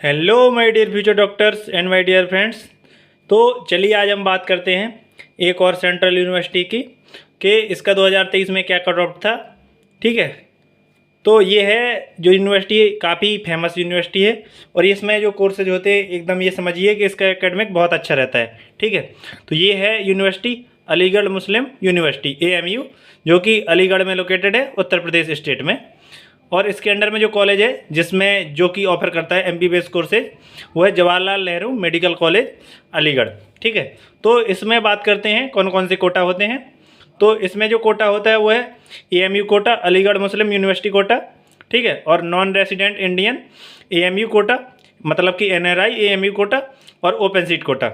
Hello my dear future doctors and my dear friends. तो चलिए आज हम बात करते हैं एक और सेंट्रल यूनिवर्सिटी की कि इसका 2023 में क्या कट ऑफ था। ठीक है, तो ये है जो यूनिवर्सिटी काफ़ी फेमस यूनिवर्सिटी है और इसमें जो कोर्सेज होते हैं एकदम ये समझिए कि इसका एकेडमिक बहुत अच्छा रहता है। ठीक है, तो ये है university Aligarh Muslim university AMU, जो कि अलीगढ़ में लोकेटेड है उत्तर प्रदेश स्टेट में। और इसके अंडर में जो कॉलेज है जिसमें जो कि ऑफर करता है MBBS कोर्सेज वो है जवाहरलाल नेहरू मेडिकल कॉलेज अलीगढ़। ठीक है, तो इसमें बात करते हैं कौन कौन से कोटा होते हैं। तो इसमें जो कोटा होता है वो है AMU quota, Aligarh Muslim university quota. ठीक है, और non resident Indian AMU quota, मतलब कि NRI AMU कोटा, और ओपन सीट कोटा।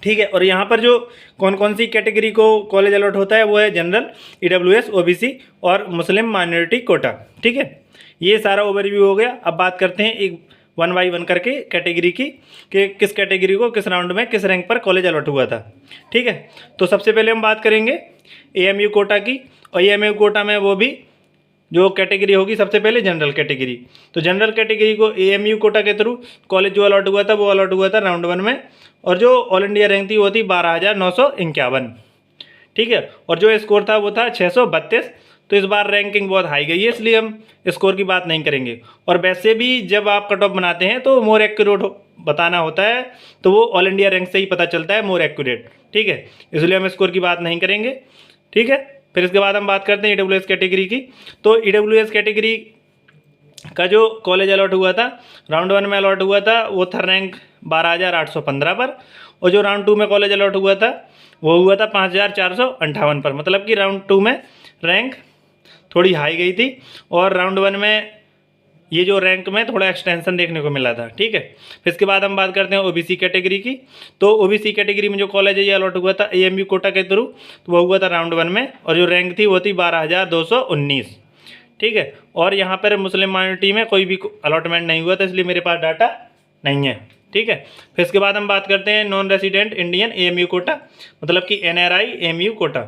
ठीक है, और यहाँ पर जो कौन कौन सी कैटेगरी को कॉलेज अलॉट होता है वो है जनरल, EWS, OBC और मुस्लिम माइनॉरिटी कोटा। ठीक है, ये सारा ओवरव्यू हो गया। अब बात करते हैं एक 1 बाई 1 करके कैटेगरी की कि किस कैटेगरी को किस राउंड में किस रैंक पर कॉलेज अलॉट हुआ था। ठीक है, तो सबसे पहले हम बात करेंगे AMU कोटा की, और AMU कोटा में वो भी जो कैटेगरी होगी सबसे पहले जनरल कैटेगरी। तो जनरल कैटेगरी को AMU कोटा के थ्रू कॉलेज जो अलॉट हुआ था वो अलॉट हुआ था राउंड 1 में, और जो ऑल इंडिया रैंक थी वो थी 12,951। ठीक है, और जो स्कोर था वो था 632। तो इस बार रैंकिंग बहुत हाई गई है, इसलिए हम स्कोर की बात नहीं करेंगे। और वैसे भी जब आप कट ऑफ बनाते हैं तो मोर एक्यूरेट बताना होता है, तो वो ऑल इंडिया रैंक से ही पता चलता है, मोर एक्यूरेट। ठीक है, इसलिए हम स्कोर की बात नहीं करेंगे। ठीक है, फिर इसके बाद हम बात करते हैं EWS कैटेगरी की। तो EWS कैटेगरी का जो कॉलेज अलॉट हुआ था राउंड 1 में अलॉट हुआ था वो था रैंक 12,815 पर, और जो राउंड 2 में कॉलेज अलॉट हुआ था वो हुआ था 5,458 पर। मतलब कि राउंड 2 में रैंक थोड़ी हाई गई थी और राउंड 1 में ये जो रैंक में थोड़ा एक्सटेंशन देखने को मिला था। ठीक है, फिर इसके बाद हम बात करते हैं OBC कैटेगरी की। तो OBC कैटेगरी में जो कॉलेज है ये अलॉट हुआ था AMU कोटा के थ्रू, तो वो हुआ था राउंड 1 में, और जो रैंक थी वो थी 12,219। ठीक है, और यहाँ पर मुस्लिम माइनॉरिटी में कोई भी अलॉटमेंट नहीं हुआ था, इसलिए मेरे पास डाटा नहीं है। ठीक है, फिर इसके बाद हम बात करते हैं non resident Indian AMU quota, मतलब कि NRI AMU कोटा।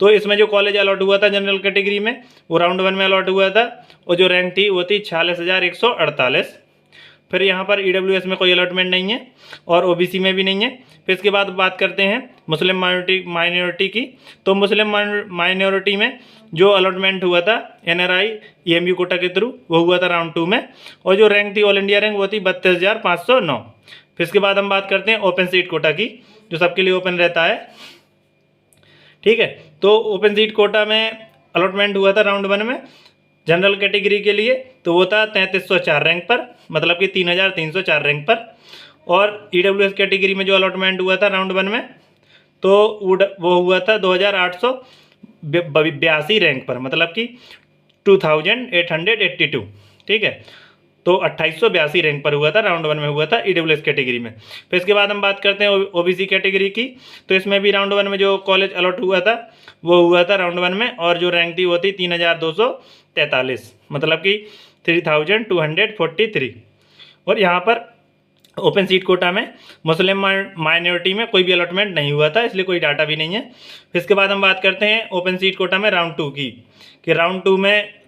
तो इसमें जो कॉलेज अलॉट हुआ था जनरल कैटेगरी में वो राउंड 1 में अलॉट हुआ था, और जो रैंक थी वो थी 46,148। फिर यहाँ पर EWS में कोई अलॉटमेंट नहीं है और OBC में भी नहीं है। फिर इसके बाद बात करते हैं मुस्लिम माइनॉरिटी की। तो मुस्लिम माइनॉरिटी में जो अलॉटमेंट हुआ था NRI AMU कोटा के थ्रू वो हुआ था राउंड 2 में, और जो रैंक थी ऑल इंडिया रैंक वो थी 32,509। फिर इसके बाद हम बात करते हैं ओपन सीट कोटा की, जो सबके लिए ओपन रहता है। ठीक है, तो ओपन सीट कोटा में अलॉटमेंट हुआ था राउंड 1 में जनरल कैटेगरी के लिए, तो वो था 3304 रैंक पर, मतलब कि 3,304 रैंक पर। और EWS कैटेगरी में जो अलॉटमेंट हुआ था राउंड 1 में तो वो हुआ था 2,882 रैंक पर, मतलब कि 2,882। ठीक है, तो 2882 रैंक पर हुआ था, राउंड 1 में हुआ था EWS कैटेगरी में। फिर इसके बाद हम बात करते हैं OBC कैटेगरी की। तो इसमें भी राउंड 1 में जो कॉलेज अलॉट हुआ था वो हुआ था राउंड 1 में, और जो रैंक थी वो थी 3,243, मतलब कि 3,243। और यहाँ पर ओपन सीट कोटा में मुस्लिम माइनॉरिटी में कोई भी अलॉटमेंट नहीं हुआ था, इसलिए कोई डाटा भी नहीं है। फिर इसके बाद हम बात करते हैं ओपन सीट कोटा में राउंड 2 की, कि राउंड 2 में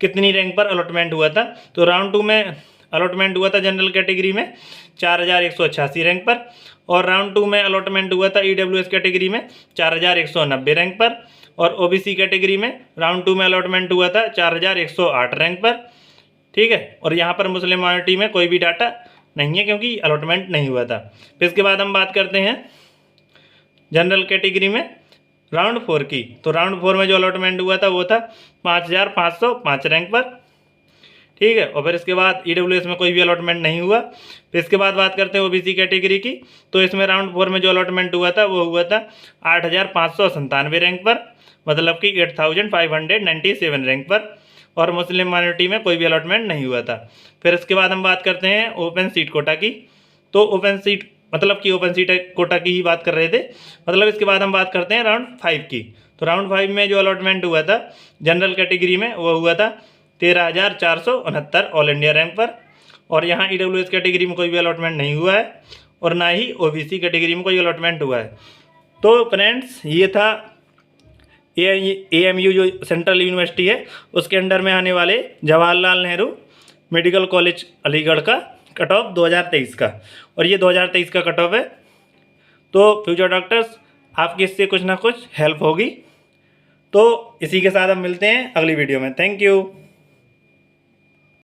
कितनी रैंक पर अलॉटमेंट हुआ था। तो राउंड 2 में अलॉटमेंट हुआ था जनरल कैटेगरी में 4,188 रैंक पर, और राउंड 2 में अलॉटमेंट हुआ था EWS कैटेगरी में 4,190 रैंक पर, और OBC कैटेगरी में राउंड 2 में अलॉटमेंट हुआ था 4,108 रैंक पर। ठीक है, और यहाँ पर मुस्लिम माइनॉरिटी में कोई भी डाटा नहीं है क्योंकि अलॉटमेंट नहीं हुआ था। फिर इसके बाद हम बात करते हैं जनरल कैटेगरी में राउंड 4 की। तो राउंड 4 में जो अलॉटमेंट हुआ था वो था 5,505 रैंक पर। ठीक है, और फिर इसके बाद EWS में कोई भी अलॉटमेंट नहीं हुआ। फिर इसके बाद बात करते हैं OBC कैटेगरी की। तो इसमें राउंड 4 में जो अलॉटमेंट हुआ था वो हुआ था 8,597 रैंक पर, मतलब कि 8,597 रैंक पर, और मुस्लिम माइनॉरिटी में कोई भी अलॉटमेंट नहीं हुआ था। फिर इसके बाद हम बात करते हैं ओपन सीट कोटा की। तो ओपन सीट मतलब कि ओपन सीट कोटा की ही बात कर रहे थे, मतलब इसके बाद हम बात करते हैं राउंड 5 की। तो राउंड 5 में जो अलॉटमेंट हुआ था जनरल कैटेगरी में वो हुआ था 13,469 ऑल इंडिया रैंक पर, और यहाँ EWS कैटेगरी में कोई भी अलॉटमेंट नहीं हुआ है, और ना ही OBC कैटेगरी में कोई अलॉटमेंट हुआ है। तो फ्रेंड्स ये था AMU जो सेंट्रल यूनिवर्सिटी है उसके अंडर में आने वाले जवाहरलाल नेहरू मेडिकल कॉलेज अलीगढ़ का कट ऑफ 2023 का, और ये 2023 का कट ऑफ है। तो फ्यूचर डॉक्टर्स आपकी इससे कुछ ना कुछ हेल्प होगी। तो इसी के साथ हम मिलते हैं अगली वीडियो में। Thank you.